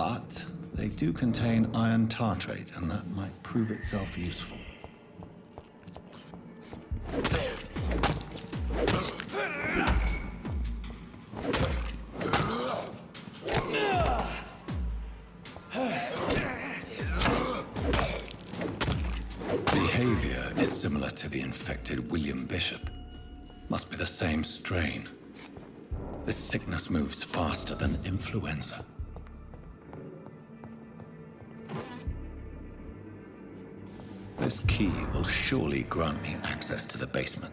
but they do contain iron tartrate, and that might prove itself useful. Behavior is similar to the infected William Bishop. Must be the same strain. This sickness moves faster than influenza. This key will surely grant me access to the basement.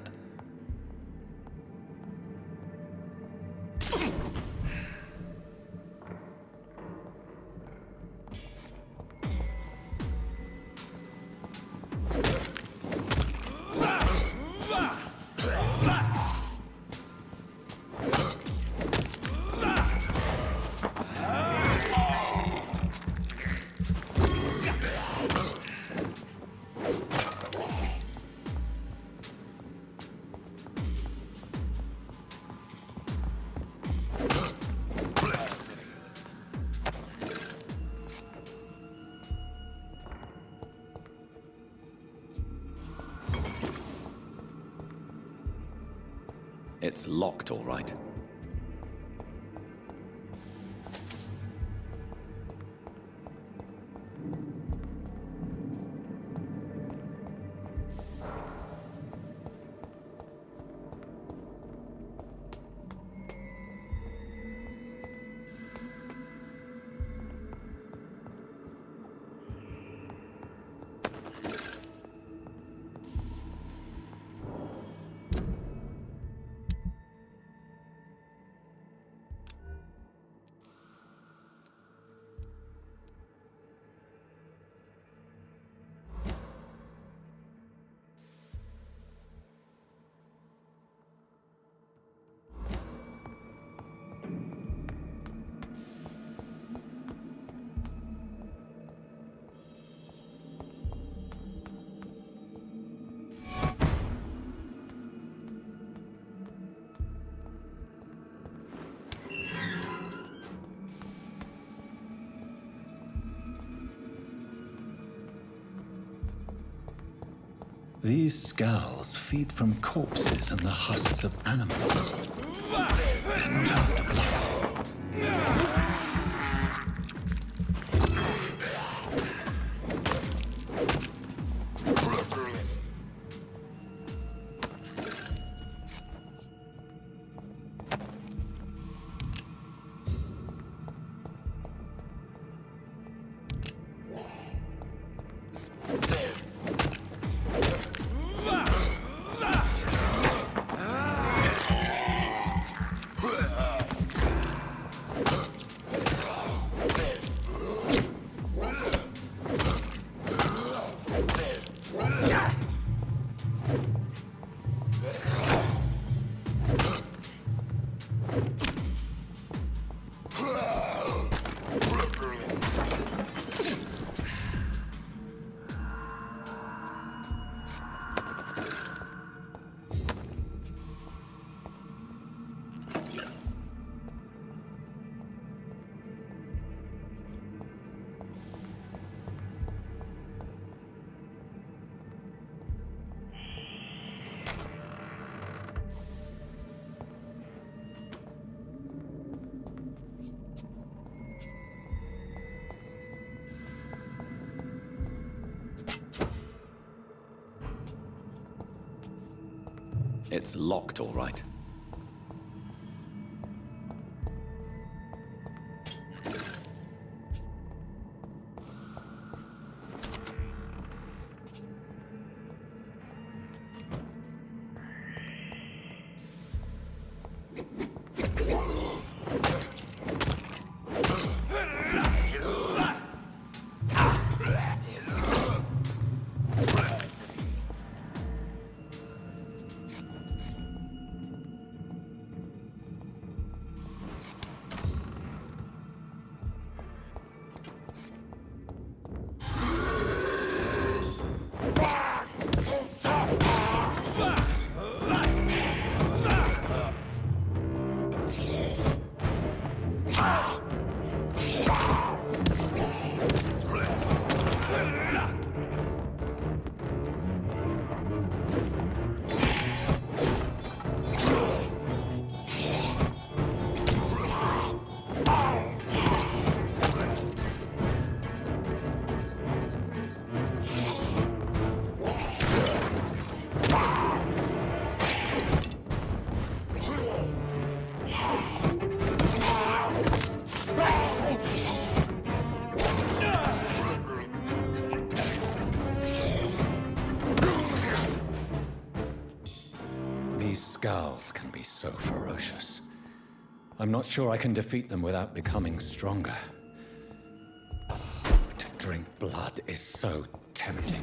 It's locked, all right. These scowls feed from corpses and the husks of animals. Then turn to blood. It's locked, all right. be so ferocious. I'm not sure I can defeat them without becoming stronger. To drink blood is so tempting.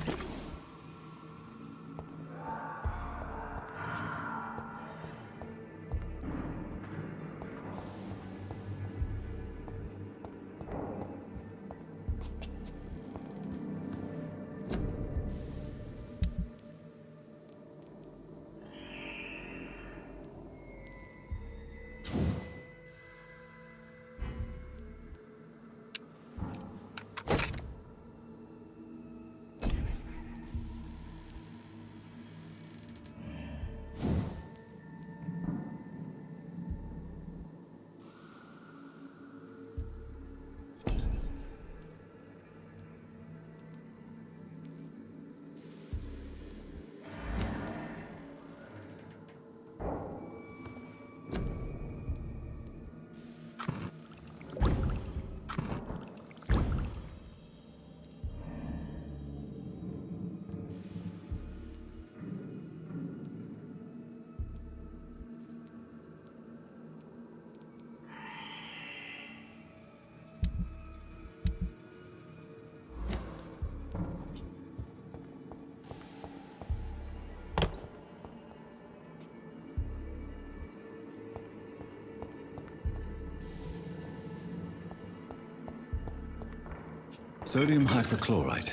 Sodium hypochlorite.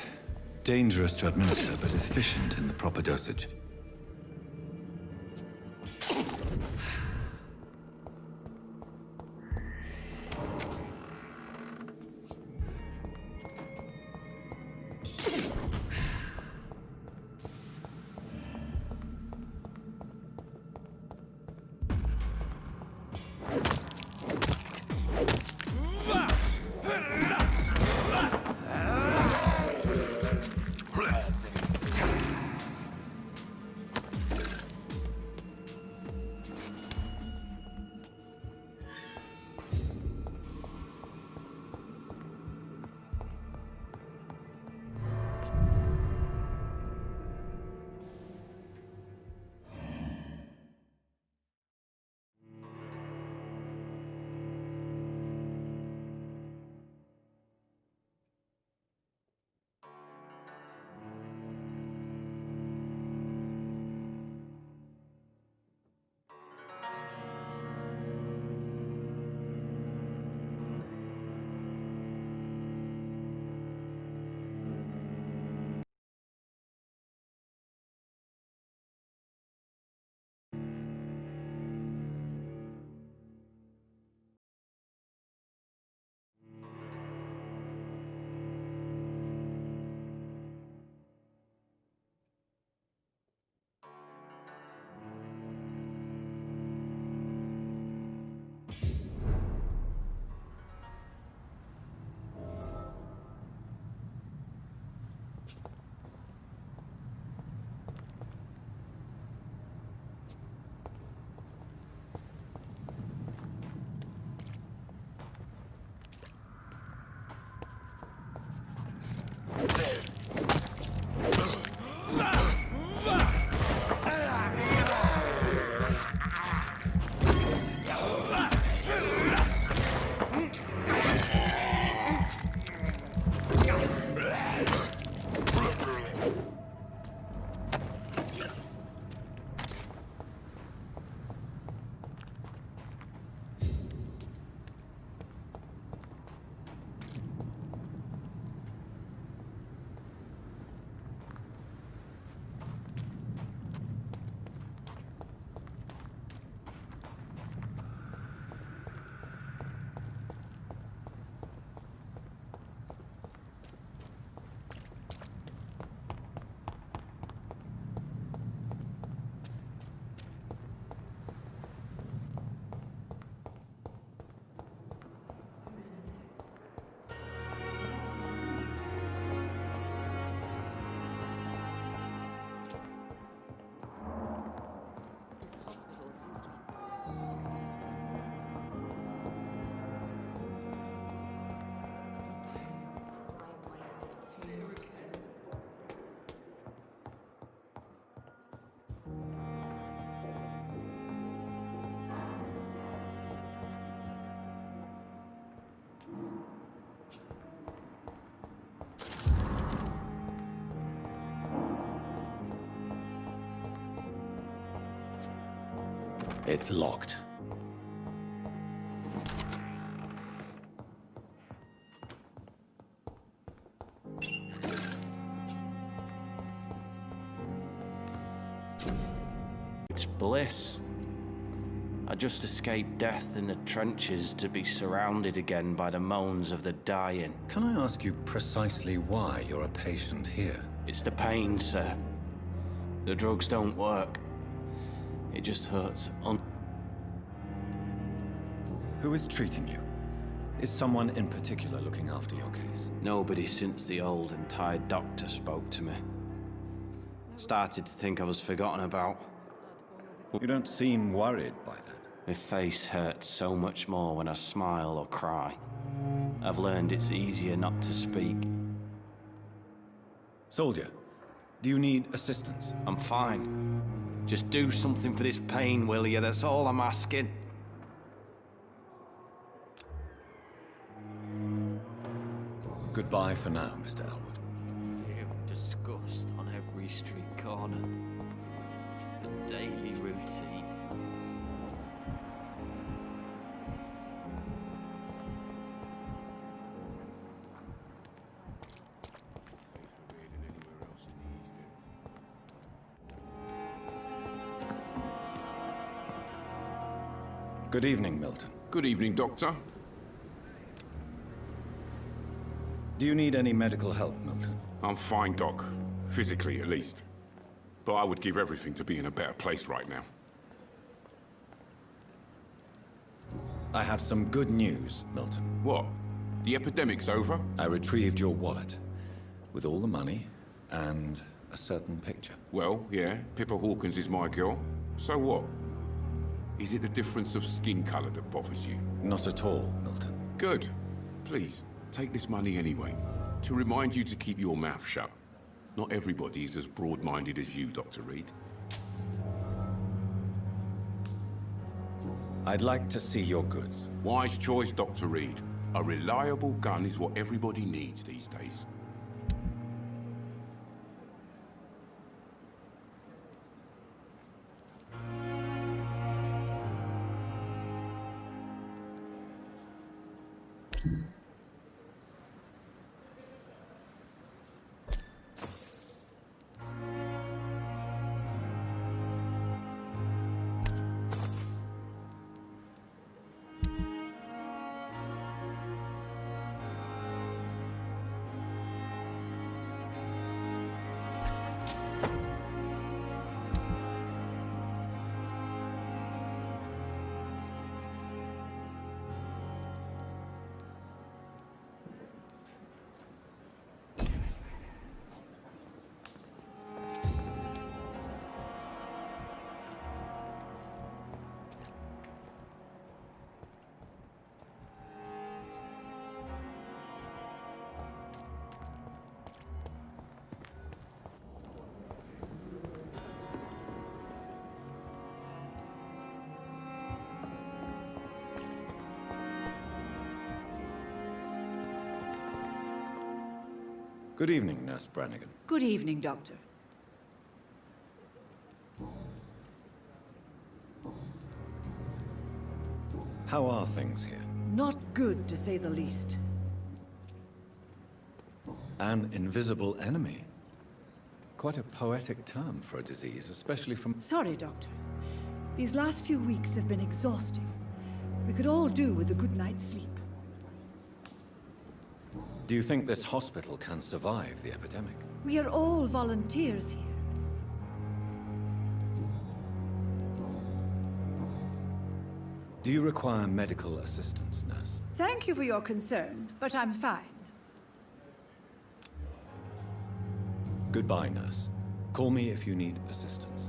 Dangerous to administer, but efficient in the proper dosage. It's locked. It's bliss. I just escaped death in the trenches to be surrounded again by the moans of the dying. Can I ask you precisely why you're a patient here? It's the pain, sir. The drugs don't work. It just hurts. Who is treating you? Is someone in particular looking after your case? Nobody since the old and tired doctor spoke to me. Started to think I was forgotten about. You don't seem worried by that. My face hurts so much more when I smile or cry. I've learned it's easier not to speak. Soldier, do you need assistance? I'm fine. Just do something for this pain, will you? That's all I'm asking. Goodbye for now, Mr. Elwood. Feel disgust on every street corner. The daily routine. Good evening, Milton. Good evening, Doctor. Do you need any medical help, Milton? I'm fine, Doc. Physically, at least. But I would give everything to be in a better place right now. I have some good news, Milton. What? The epidemic's over? I retrieved your wallet with all the money and a certain picture. Well, yeah, Pippa Hawkins is my girl. So what? Is it the difference of skin color that bothers you? Not at all, Milton. Good. Please, take this money anyway. To remind you to keep your mouth shut. Not everybody is as broad-minded as you, Dr. Reed. I'd like to see your goods. Wise choice, Dr. Reed. A reliable gun is what everybody needs these days. Good evening, Nurse Brannigan. Good evening, Doctor. How are things here? Not good, to say the least. An invisible enemy. Quite a poetic term for a disease, especially from... Sorry, Doctor. These last few weeks have been exhausting. We could all do with a good night's sleep. Do you think this hospital can survive the epidemic? We are all volunteers here. Do you require medical assistance, nurse? Thank you for your concern, but I'm fine. Goodbye, nurse. Call me if you need assistance.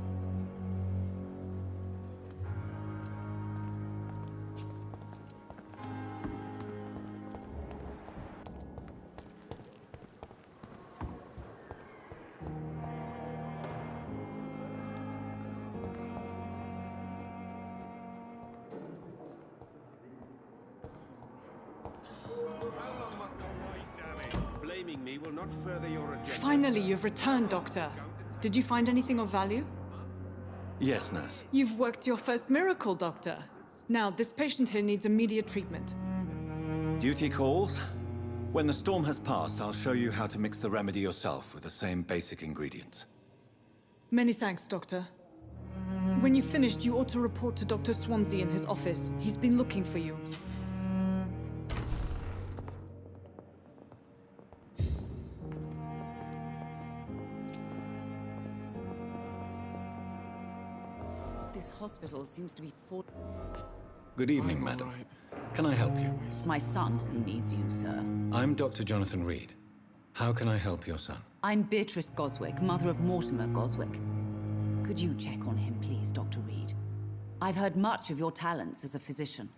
Blaming me will not further your agenda. Finally, you've returned, Doctor. Did you find anything of value? Yes, nurse. You've worked your first miracle, Doctor. Now, this patient here needs immediate treatment. Duty calls. When the storm has passed, I'll show you how to mix the remedy yourself with the same basic ingredients. Many thanks, Doctor. When you've finished, you ought to report to Dr. Swansea in his office. He's been looking for you. This hospital seems to be full. Good evening, madam. Can I help you? It's my son who needs you, sir. I'm Dr. Jonathan Reed. How can I help your son? I'm Beatrice Goswick, mother of Mortimer Goswick. Could you check on him, please, Dr. Reed? I've heard much of your talents as a physician.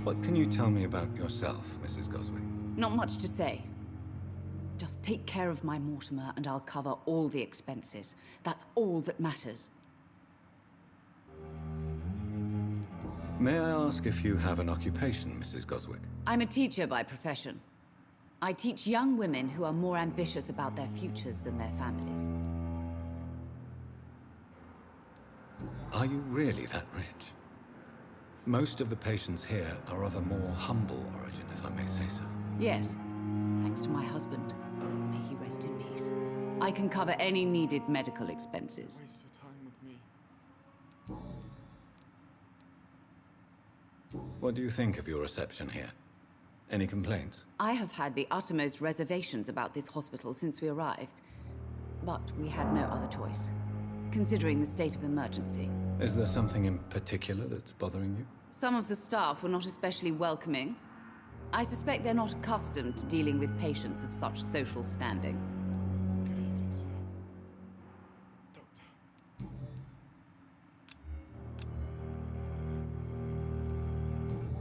What can you tell me about yourself, Mrs. Goswick? Not much to say. Just take care of my Mortimer and I'll cover all the expenses. That's all that matters. May I ask if you have an occupation, Mrs. Goswick? I'm a teacher by profession. I teach young women who are more ambitious about their futures than their families. Are you really that rich? Most of the patients here are of a more humble origin, if I may say so. Yes, thanks to my husband. May he rest in peace. I can cover any needed medical expenses. What do you think of your reception here? Any complaints? I have had the uttermost reservations about this hospital since we arrived. But we had no other choice, considering the state of emergency. Is there something in particular that's bothering you? Some of the staff were not especially welcoming. I suspect they're not accustomed to dealing with patients of such social standing.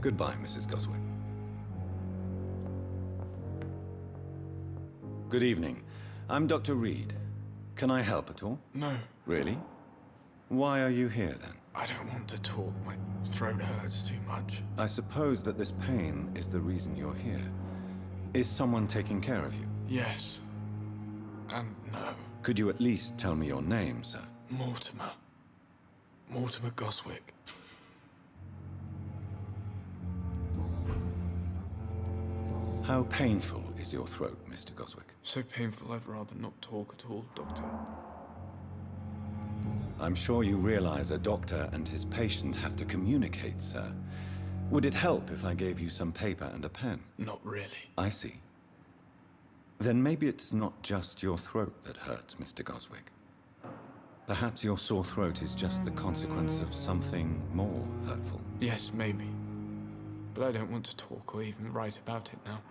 Goodbye, Mrs. Goswick. Good evening. I'm Dr. Reed. Can I help at all? No, Really? Why are you here, then? I don't want to talk. My throat hurts too much. I suppose that this pain is the reason you're here. Is someone taking care of you? Yes. And no. Could you at least tell me your name, sir? Mortimer. Mortimer Goswick. How painful is your throat, Mr. Goswick? So painful I'd rather not talk at all, Doctor. I'm sure you realize a doctor and his patient have to communicate, sir. Would it help if I gave you some paper and a pen? Not really. I see. Then maybe it's not just your throat that hurts, Mr. Goswick. Perhaps your sore throat is just the consequence of something more hurtful. Yes, maybe. But I don't want to talk or even write about it now.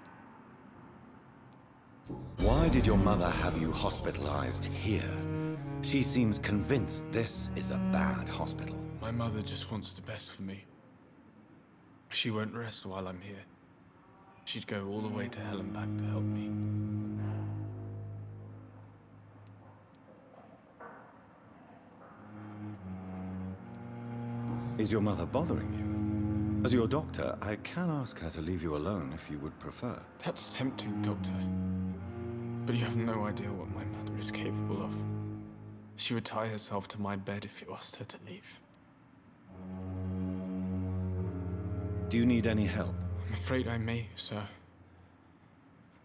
Why did your mother have you hospitalized here? She seems convinced this is a bad hospital. My mother just wants the best for me. She won't rest while I'm here. She'd go all the way to hell and back to help me. Is your mother bothering you? As your doctor, I can ask her to leave you alone if you would prefer. That's tempting, Doctor. But you have no idea what my mother is capable of. She would tie herself to my bed if you asked her to leave. Do you need any help? I'm afraid I may, sir.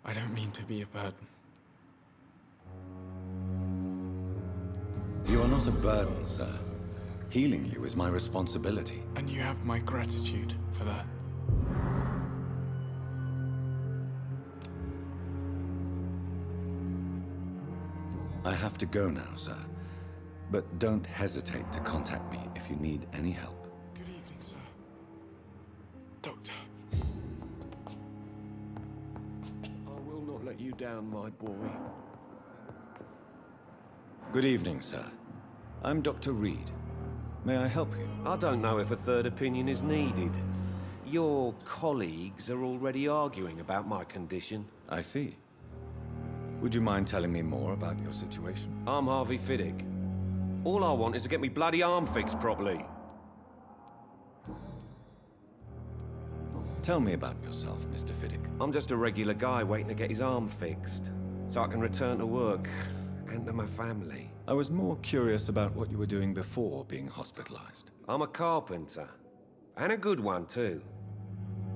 I don't mean to be a burden. You are not a burden, sir. Healing you is my responsibility. And you have my gratitude for that. I have to go now, sir. But don't hesitate to contact me if you need any help. Good evening, sir. Doctor. I will not let you down, my boy. Good evening, sir. I'm Dr. Reed. May I help you? I don't know if a third opinion is needed. Your colleagues are already arguing about my condition. I see. Would you mind telling me more about your situation? I'm Harvey Fiddick. All I want is to get me bloody arm fixed properly. Tell me about yourself, Mr. Fiddick. I'm just a regular guy waiting to get his arm fixed, so I can return to work and to my family. I was more curious about what you were doing before being hospitalized. I'm a carpenter, and a good one too.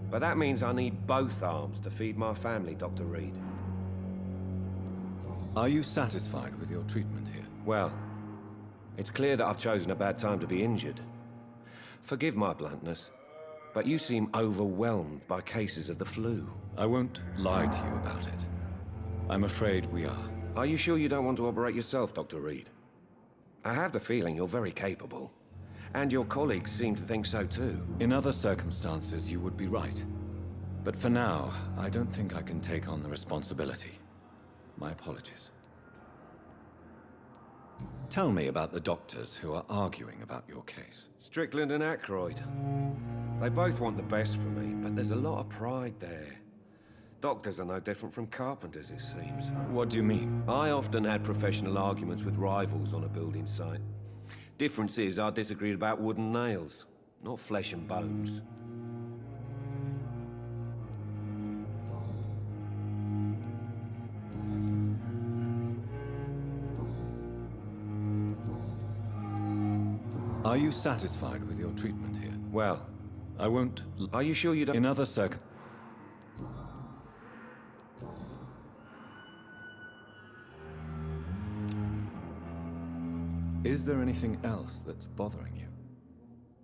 But that means I need both arms to feed my family, Dr. Reed. Are you satisfied with your treatment here? Well, it's clear that I've chosen a bad time to be injured. Forgive my bluntness, but you seem overwhelmed by cases of the flu. I won't lie to you about it. I'm afraid we are. Are you sure you don't want to operate yourself, Dr. Reed? I have the feeling you're very capable. And your colleagues seem to think so too. In other circumstances, you would be right. But for now, I don't think I can take on the responsibility. My apologies. Tell me about the doctors who are arguing about your case. Strickland and Aykroyd. They both want the best for me, but there's a lot of pride there. Doctors are no different from carpenters, it seems. What do you mean? I often had professional arguments with rivals on a building site. Difference is, I disagreed about wooden nails, not flesh and bones. Are you satisfied with your treatment here? Well, I won't... are you sure you don't... In other circum... Is there anything else that's bothering you?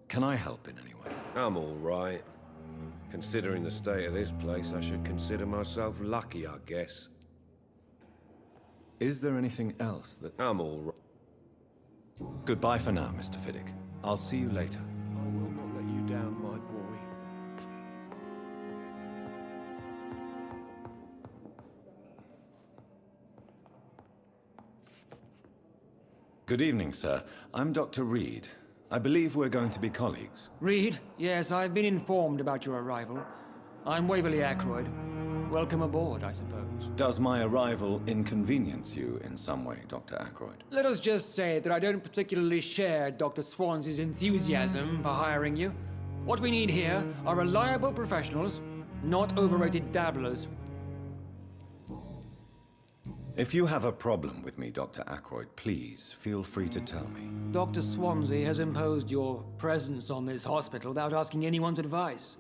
Can I help in any way? I'm all right. Considering the state of this place, I should consider myself lucky, I guess. Is there anything else that... I'm all right. Goodbye for now, Mr. Fiddick. I'll see you later. I will not let you down, my boy. Good evening, sir. I'm Dr. Reed. I believe we're going to be colleagues. Reed? Yes, I've been informed about your arrival. I'm Waverly Aykroyd. Welcome aboard, I suppose. Does my arrival inconvenience you in some way, Dr. Aykroyd? Let us just say that I don't particularly share Dr. Swansea's enthusiasm for hiring you. What we need here are reliable professionals, not overrated dabblers. If you have a problem with me, Dr. Aykroyd, please feel free to tell me. Dr. Swansea has imposed your presence on this hospital without asking anyone's advice.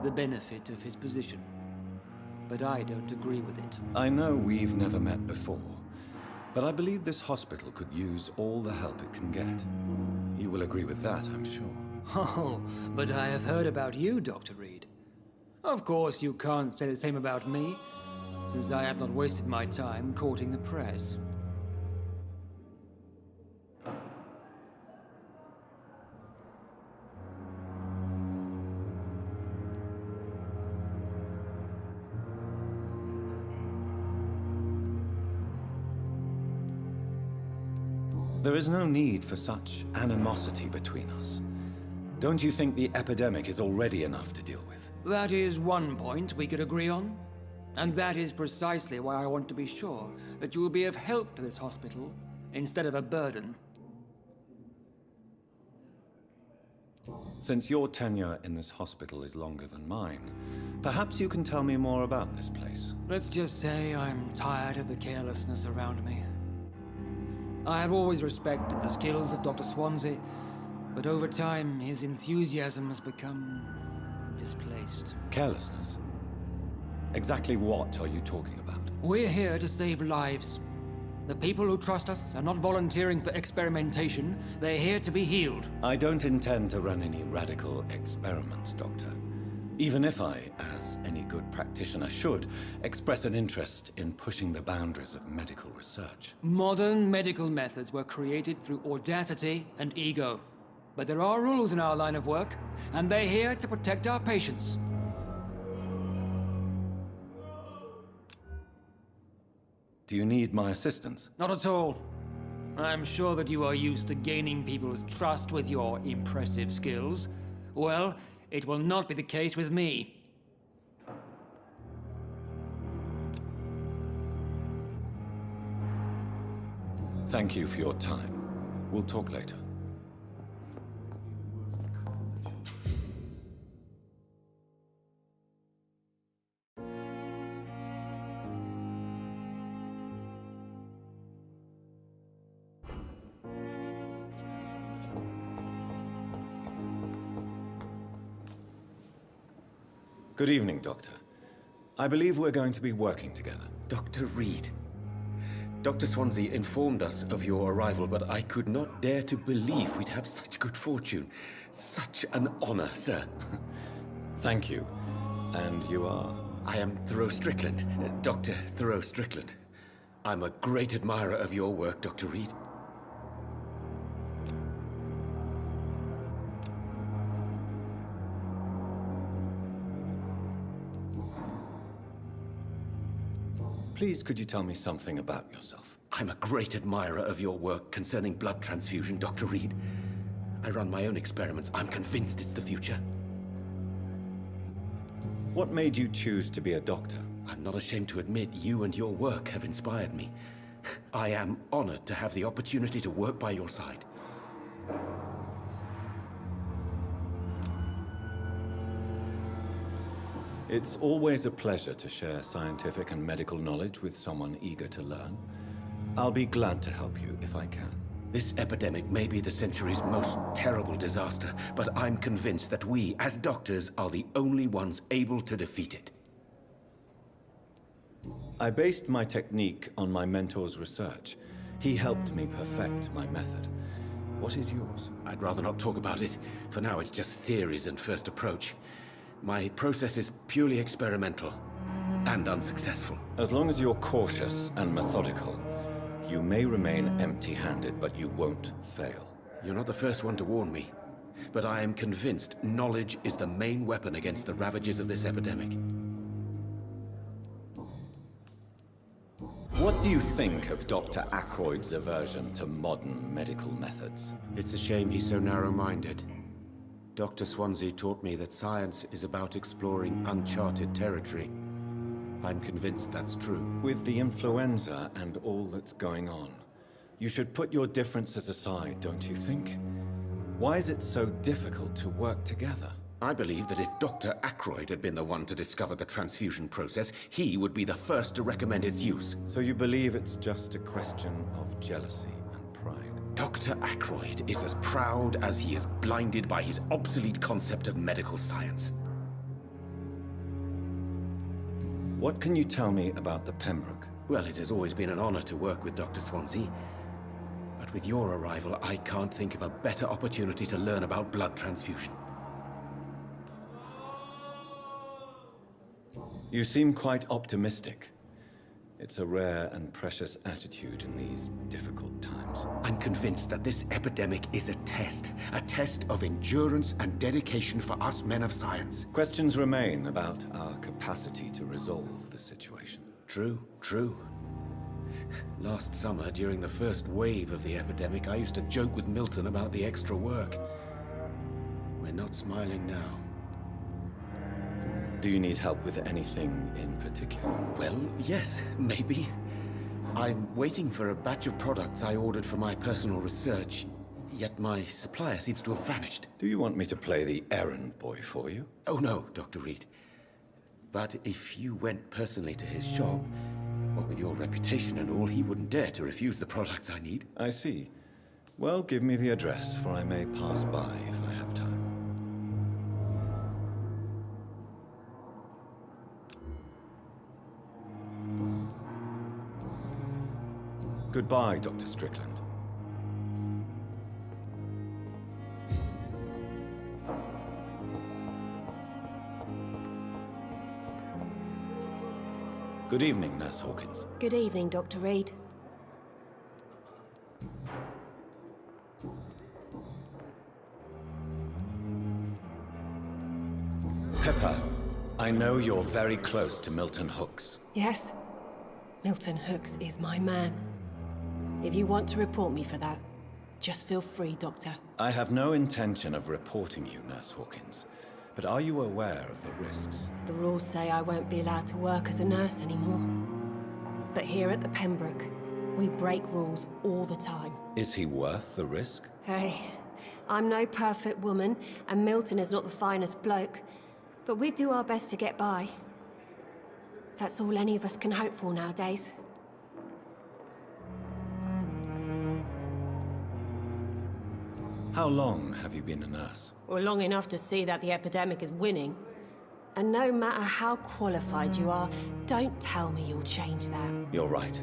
The benefit of his position. But I don't agree with it. I know we've never met before, but I believe this hospital could use all the help it can get. You will agree with that, I'm sure. Oh, but I have heard about you, Dr. Reed. Of course, you can't say the same about me, since I have not wasted my time courting the press. There is no need for such animosity between us. Don't you think the epidemic is already enough to deal with? That is one point we could agree on. And that is precisely why I want to be sure that you will be of help to this hospital instead of a burden. Since your tenure in this hospital is longer than mine, perhaps you can tell me more about this place. Let's just say I'm tired of the carelessness around me. I have always respected the skills of Dr. Swansea, but over time his enthusiasm has become displaced. Carelessness? Exactly what are you talking about? We're here to save lives. The people who trust us are not volunteering for experimentation. They're here to be healed. I don't intend to run any radical experiments, Doctor. Even if I, as any good practitioner should, express an interest in pushing the boundaries of medical research. Modern medical methods were created through audacity and ego. But there are rules in our line of work, and they're here to protect our patients. Do you need my assistance? Not at all. I'm sure that you are used to gaining people's trust with your impressive skills. Well, it will not be the case with me. Thank you for your time. We'll talk later. Good evening, Doctor. I believe we're going to be working together. Dr. Reed. Dr. Swansea informed us of your arrival, but I could not dare to believe we'd have such good fortune. Such an honor, sir. Thank you. And you are? I am Thoreau Strickland, Dr. Thoreau Strickland. I'm a great admirer of your work, Dr. Reed. Please, could you tell me something about yourself? I'm a great admirer of your work concerning blood transfusion, Dr. Reed. I run my own experiments. I'm convinced it's the future. What made you choose to be a doctor? I'm not ashamed to admit you and your work have inspired me. I am honored to have the opportunity to work by your side. It's always a pleasure to share scientific and medical knowledge with someone eager to learn. I'll be glad to help you if I can. This epidemic may be the century's most terrible disaster, but I'm convinced that we, as doctors, are the only ones able to defeat it. I based my technique on my mentor's research. He helped me perfect my method. What is yours? I'd rather not talk about it. For now, it's just theories and first approach. My process is purely experimental and unsuccessful. As long as you're cautious and methodical, you may remain empty-handed, but you won't fail. You're not the first one to warn me, but I am convinced knowledge is the main weapon against the ravages of this epidemic. What do you think of Dr. Ackroyd's aversion to modern medical methods? It's a shame he's so narrow-minded. Dr. Swansea taught me that science is about exploring uncharted territory. I'm convinced that's true. With the influenza and all that's going on, you should put your differences aside, don't you think? Why is it so difficult to work together? I believe that if Dr. Ackroyd had been the one to discover the transfusion process, he would be the first to recommend its use. So you believe it's just a question of jealousy and pride? Dr. Ackroyd is as proud as he is blinded by his obsolete concept of medical science. What can you tell me about the Pembroke? Well, it has always been an honor to work with Dr. Swansea. But with your arrival, I can't think of a better opportunity to learn about blood transfusion. You seem quite optimistic. It's a rare and precious attitude in these difficult times. I'm convinced that this epidemic is a test of endurance and dedication for us men of science. Questions remain about our capacity to resolve the situation. True, true. Last summer, during the first wave of the epidemic, I used to joke with Milton about the extra work. We're not smiling now. Do you need help with anything in particular? Well, yes, maybe. I'm waiting for a batch of products I ordered for my personal research, yet my supplier seems to have vanished. Do you want me to play the errand boy for you? Oh no, Dr. Reed. But if you went personally to his shop, what with your reputation and all, he wouldn't dare to refuse the products I need. I see. Well, give me the address, for I may pass by if I have time. Goodbye, Dr. Strickland. Good evening, Nurse Hawkins. Good evening, Dr. Reed. Pepper, I know you're very close to Milton Hooks. Yes? Milton Hooks is my man. If you want to report me for that, just feel free, Doctor. I have no intention of reporting you, Nurse Hawkins. But are you aware of the risks? The rules say I won't be allowed to work as a nurse anymore. But here at the Pembroke, we break rules all the time. Is he worth the risk? Hey, I'm no perfect woman, and Milton is not the finest bloke. But we do our best to get by. That's all any of us can hope for nowadays. How long have you been a nurse? Well, long enough to see that the epidemic is winning. And no matter how qualified you are, don't tell me you'll change that. You're right.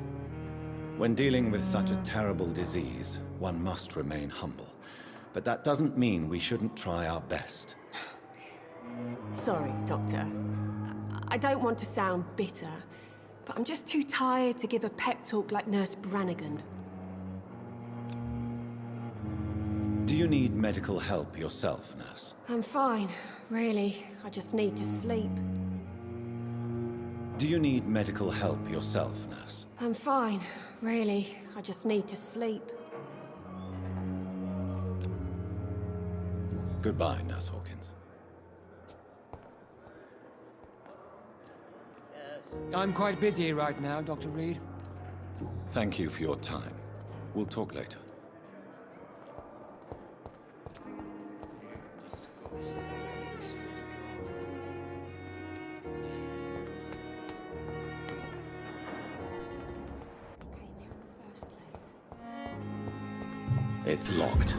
When dealing with such a terrible disease, one must remain humble. But that doesn't mean we shouldn't try our best. Sorry, Doctor. I don't want to sound bitter, but I'm just too tired to give a pep talk like Nurse Brannigan. Do you need medical help yourself, nurse? I'm fine, really. I just need to sleep. Do you need medical help yourself, nurse? I'm fine, really. I just need to sleep. Goodbye, Nurse Hawkins. I'm quite busy right now, Dr. Reed. Thank you for your time. We'll talk later. It's locked.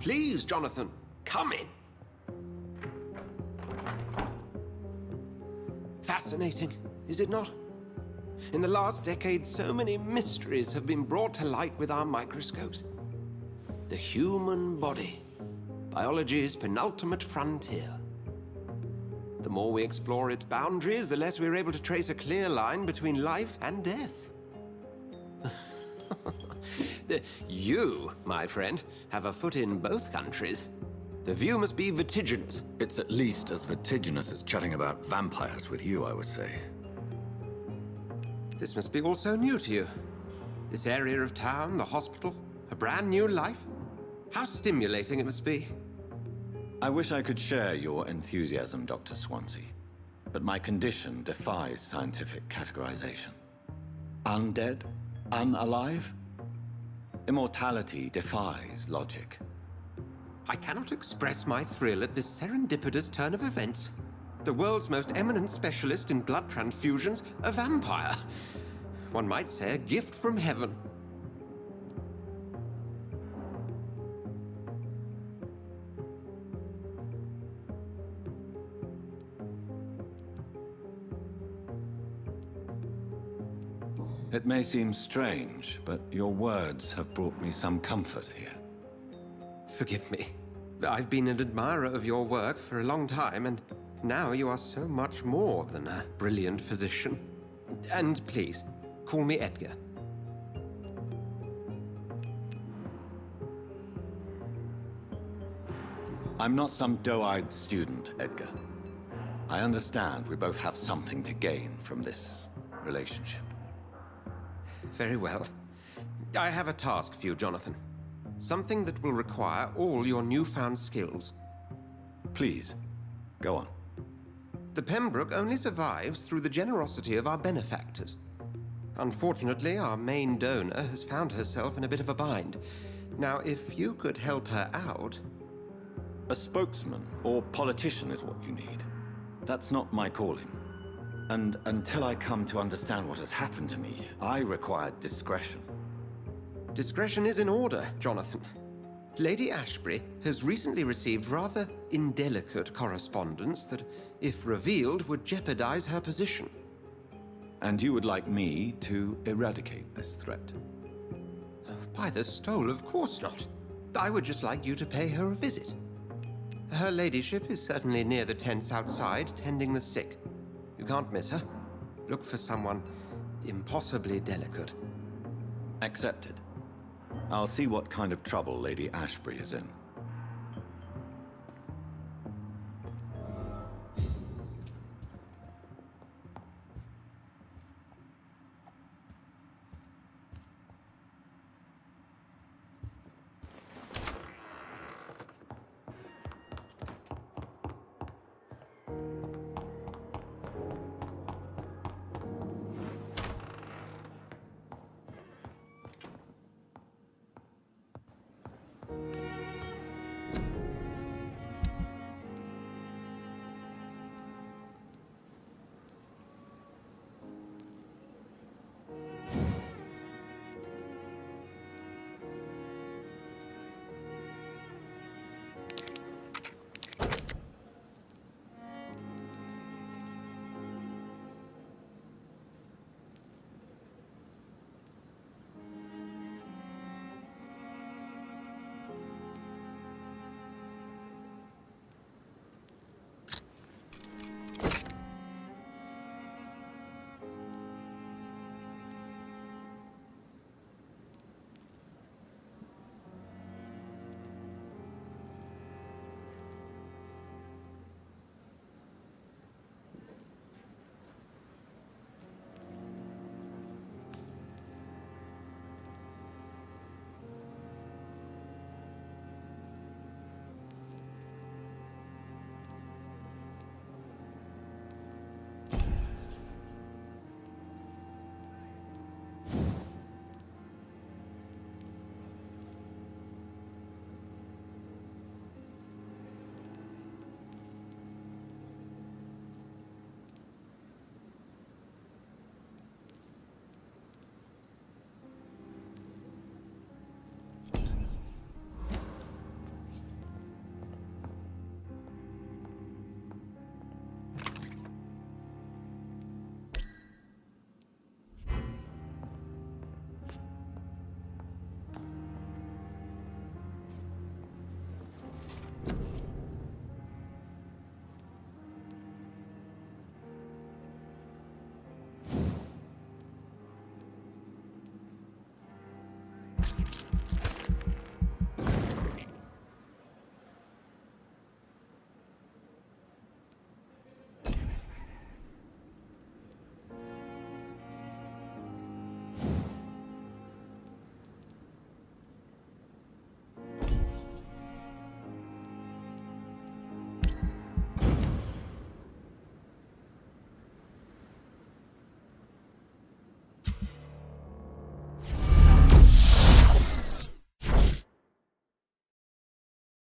Please, Jonathan, come in. Fascinating, is it not? In the last decade, so many mysteries have been brought to light with our microscopes. The human body, biology's penultimate frontier. The more we explore its boundaries, the less we're able to trace a clear line between life and death. You, my friend, have a foot in both countries. The view must be vertiginous. It's at least as vertiginous as chatting about vampires with you, I would say. This must be all so new to you. This area of town, the hospital, a brand new life. How stimulating it must be. I wish I could share your enthusiasm, Dr. Swansea. But my condition defies scientific categorization. Undead? Unalive? Immortality defies logic. I cannot express my thrill at this serendipitous turn of events. The world's most eminent specialist in blood transfusions, a vampire. One might say a gift from heaven. It may seem strange, but your words have brought me some comfort here. Forgive me. I've been an admirer of your work for a long time, and now you are so much more than a brilliant physician. And please, call me Edgar. I'm not some doe-eyed student, Edgar. I understand we both have something to gain from this relationship. Very well. I have a task for you, Jonathan. Something that will require all your newfound skills. Please, go on. The Pembroke only survives through the generosity of our benefactors. Unfortunately, our main donor has found herself in a bit of a bind. Now, if you could help her out... A spokesman or politician is what you need. That's not my calling. And until I come to understand what has happened to me, I require discretion. Discretion is in order, Jonathan. Lady Ashbury has recently received rather indelicate correspondence that, if revealed, would jeopardize her position. And you would like me to eradicate this threat? By the stole, of course not. I would just like you to pay her a visit. Her ladyship is certainly near the tents outside, tending the sick. You can't miss her. Look for someone impossibly delicate. Accepted. I'll see what kind of trouble Lady Ashbury is in.